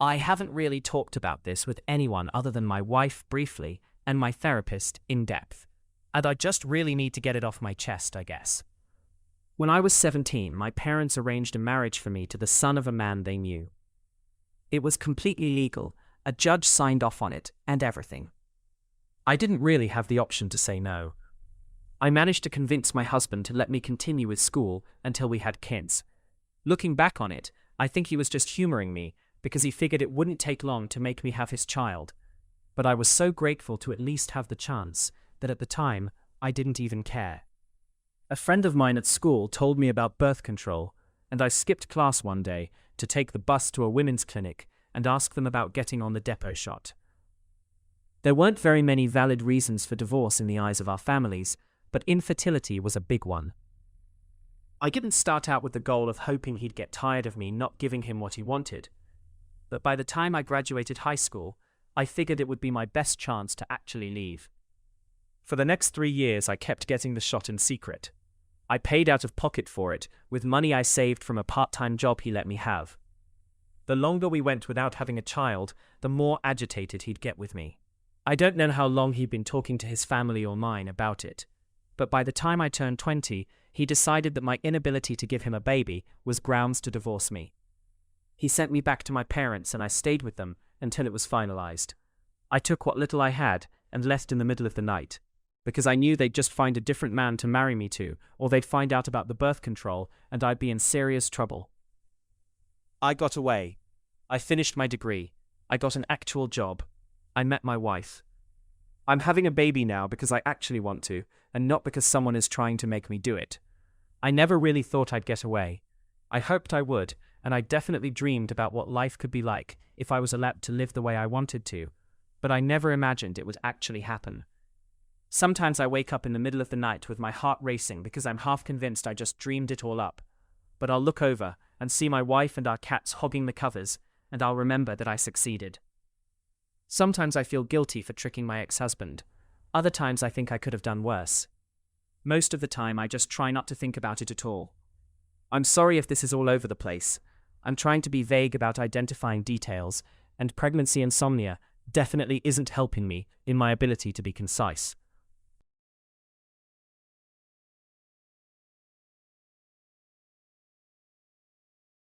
I haven't really talked about this with anyone other than my wife briefly and my therapist in depth, and I just really need to get it off my chest, I guess. When I was 17, my parents arranged a marriage for me to the son of a man they knew. It was completely legal, a judge signed off on it, and everything. I didn't really have the option to say no. I managed to convince my husband to let me continue with school until we had kids. Looking back on it, I think he was just humoring me because he figured it wouldn't take long to make me have his child. But I was so grateful to at least have the chance that at the time, I didn't even care. A friend of mine at school told me about birth control, and I skipped class one day to take the bus to a women's clinic and ask them about getting on the depot shot. There weren't very many valid reasons for divorce in the eyes of our families, but infertility was a big one. I didn't start out with the goal of hoping he'd get tired of me not giving him what he wanted, but by the time I graduated high school, I figured it would be my best chance to actually leave. For the next 3 years, I kept getting the shot in secret. I paid out of pocket for it, with money I saved from a part-time job he let me have. The longer we went without having a child, the more agitated he'd get with me. I don't know how long he'd been talking to his family or mine about it, but by the time I turned 20, he decided that my inability to give him a baby was grounds to divorce me. He sent me back to my parents and I stayed with them until it was finalized. I took what little I had and left in the middle of the night, because I knew they'd just find a different man to marry me to, or they'd find out about the birth control and I'd be in serious trouble. I got away. I finished my degree. I got an actual job. I met my wife. I'm having a baby now because I actually want to, and not because someone is trying to make me do it. I never really thought I'd get away. I hoped I would, and I definitely dreamed about what life could be like if I was allowed to live the way I wanted to, but I never imagined it would actually happen. Sometimes I wake up in the middle of the night with my heart racing because I'm half convinced I just dreamed it all up. But I'll look over and see my wife and our cats hogging the covers, and I'll remember that I succeeded. Sometimes I feel guilty for tricking my ex-husband. Other times I think I could have done worse. Most of the time I just try not to think about it at all. I'm sorry if this is all over the place. I'm trying to be vague about identifying details, and pregnancy insomnia definitely isn't helping me in my ability to be concise.